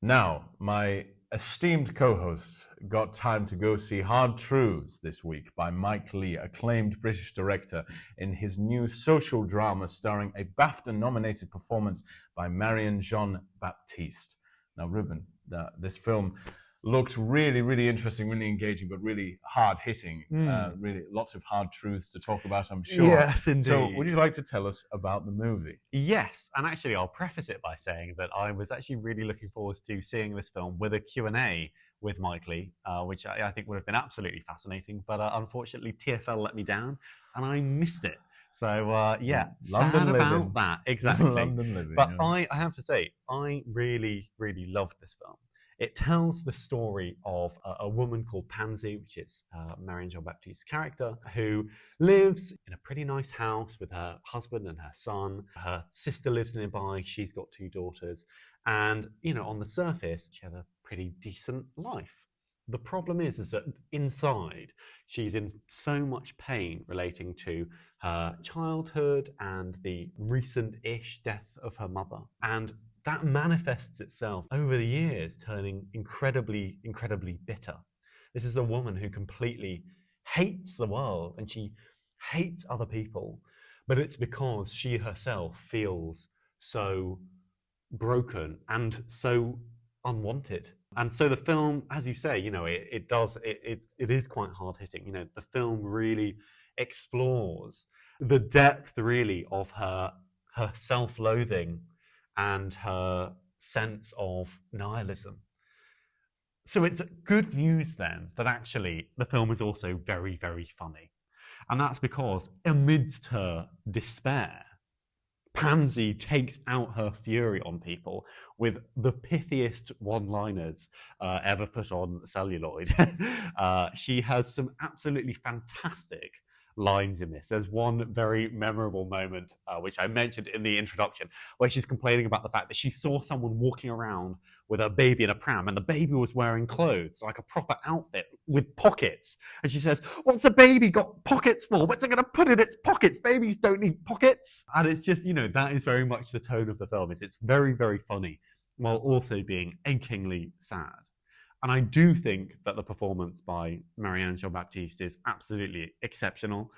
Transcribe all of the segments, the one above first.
Now, my esteemed co-host got time to go see Hard Truths this week by Mike Leigh, acclaimed British director, in his new social drama starring a BAFTA-nominated performance by Marianne Jean-Baptiste. Now, Reuben, this film looks really, really interesting, really engaging, but really hard-hitting. Really, lots of hard truths to talk about, I'm sure. Yes, indeed. So, would you like to tell us about the movie? Yes, and actually I'll preface it by saying that I was actually really looking forward to seeing this film with a Q&A with Mike Leigh, which I think would have been absolutely fascinating, but unfortunately TfL let me down and I missed it. So yeah, London sad living. about that, exactly. London living. But yeah. I have to say, I really, really loved this film. It tells the story of a woman called Pansy, which is Marianne Jean-Baptiste's character, who lives in a pretty nice house with her husband and her son. Her sister lives nearby. She's got 2 daughters. And, you know, on the surface, she has a pretty decent life. The problem is that inside, she's in so much pain relating to her childhood and the recent-ish death of her mother. And that manifests itself over the years, turning incredibly, incredibly bitter. This is a woman who completely hates the world and she hates other people, but it's because she herself feels so broken and so unwanted. And so the film, as you say, you know, it is quite hard-hitting. You know, the film really explores the depth, really, of her self-loathing and her sense of nihilism. So it's good news then that actually the film is also very, very funny. And that's because amidst her despair, Pansy takes out her fury on people with the pithiest one-liners ever put on celluloid. She has some absolutely fantastic lines in this. There's one very memorable moment, which I mentioned in the introduction, where she's complaining about the fact that she saw someone walking around with a baby in a pram, and the baby was wearing clothes, like a proper outfit with pockets. And she says, "What's a baby got pockets for? What's it going to put in its pockets? Babies don't need pockets." And it's just, you know, that is very much the tone of the film. It's very, very funny, while also being achingly sad. And I do think that the performance by Marianne Jean-Baptiste is absolutely exceptional.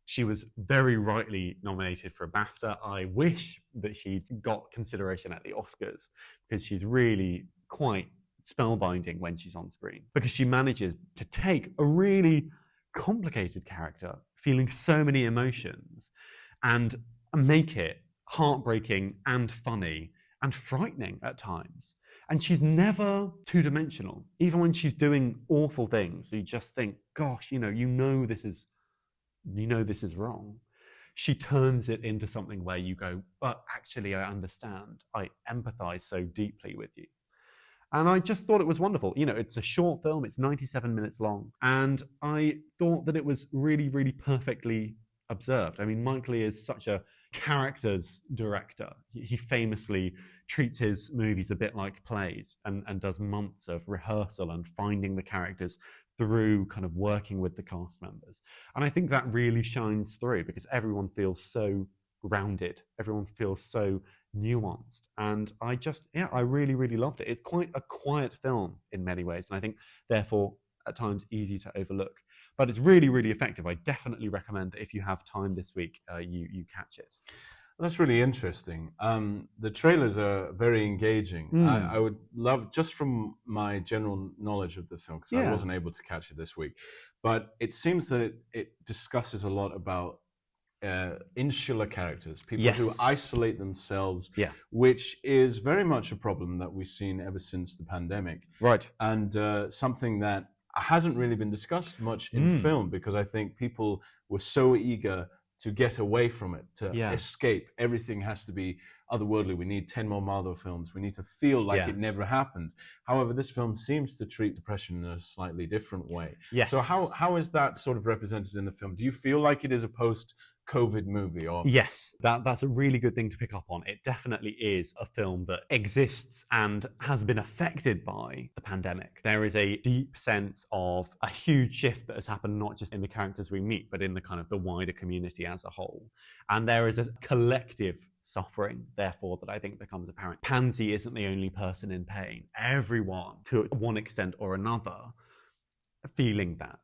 She was very rightly nominated for a BAFTA. I wish that she got consideration at the Oscars, because she's really quite spellbinding when she's on screen, because she manages to take a really complicated character, feeling so many emotions, and make it heartbreaking and funny and frightening at times. And she's never two-dimensional. Even when she's doing awful things, you just think, gosh, you know this is wrong. She turns it into something where you go, but actually I understand. I empathize so deeply with you. And I just thought it was wonderful. You know, it's a short film. It's 97 minutes long. And I thought that it was really, really perfectly observed. I mean, Mike Leigh is such a characters director. He famously treats his movies a bit like plays, and does months of rehearsal and finding the characters through kind of working with the cast members. And I think that really shines through, because everyone feels so rounded. Everyone feels so nuanced. And I really, really loved it. It's quite a quiet film in many ways, and I think therefore at times easy to overlook. But it's really, really effective. I definitely recommend that if you have time this week, you catch it. That's really interesting. The trailers are very engaging. I would love, just from my general knowledge of the film, because I wasn't able to catch it this week, but it seems that it discusses a lot about insular characters, people who isolate themselves, which is very much a problem that we've seen ever since the pandemic. Right. And something that hasn't really been discussed much in film, because I think people were so eager to get away from it, to escape. Everything has to be otherworldly. We need 10 more Marlowe films. We need to feel like it never happened. However, this film seems to treat depression in a slightly different way. Yes. So how is that sort of represented in the film? Do you feel like it is a post-COVID movie? Or Yes, that's a really good thing to pick up on. It definitely is a film that exists and has been affected by the pandemic. There is a deep sense of a huge shift that has happened, not just in the characters we meet, but in the kind of the wider community as a whole. And there is a collective suffering, therefore, that I think becomes apparent. Pansy isn't the only person in pain. Everyone, to one extent or another, feeling that.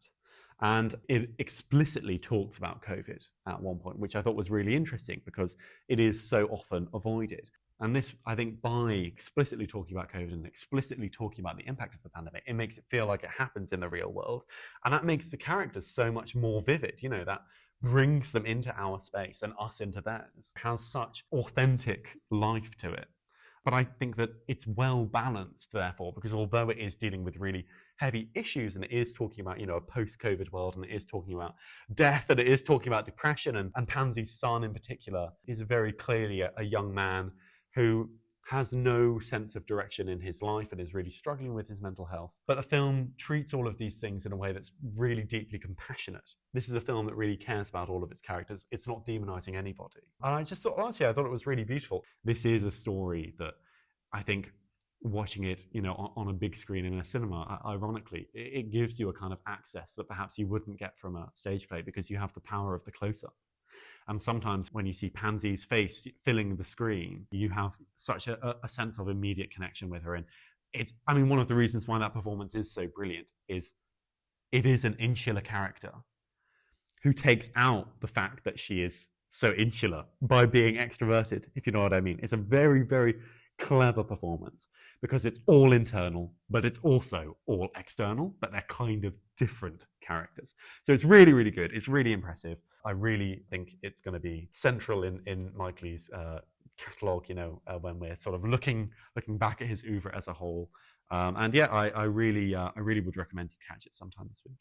And it explicitly talks about COVID at one point, which I thought was really interesting because it is so often avoided. And this, I think, by explicitly talking about COVID and explicitly talking about the impact of the pandemic, it makes it feel like it happens in the real world. And that makes the characters so much more vivid, that brings them into our space and us into theirs. It has such authentic life to it. But I think that it's well balanced, therefore, because although it is dealing with really heavy issues and it is talking about, a post-COVID world, and it is talking about death, and it is talking about depression, and Pansy's son in particular is very clearly a young man who has no sense of direction in his life and is really struggling with his mental health. But the film treats all of these things in a way that's really deeply compassionate. This is a film that really cares about all of its characters. It's not demonizing anybody. And I just thought, honestly, I thought it was really beautiful. This is a story that I think watching it, on a big screen in a cinema, ironically, it gives you a kind of access that perhaps you wouldn't get from a stage play because you have the power of the close-up. And sometimes when you see Pansy's face filling the screen, you have such a sense of immediate connection with her. And one of the reasons why that performance is so brilliant is it is an insular character who takes out the fact that she is so insular by being extroverted, if you know what I mean. It's a very, very clever performance because it's all internal, but it's also all external, but they're kind of different characters. So it's really, really good. It's really impressive. I really think it's going to be central in Mike Leigh's catalogue, when we're sort of looking back at his oeuvre as a whole. I really would recommend you catch it sometime this week.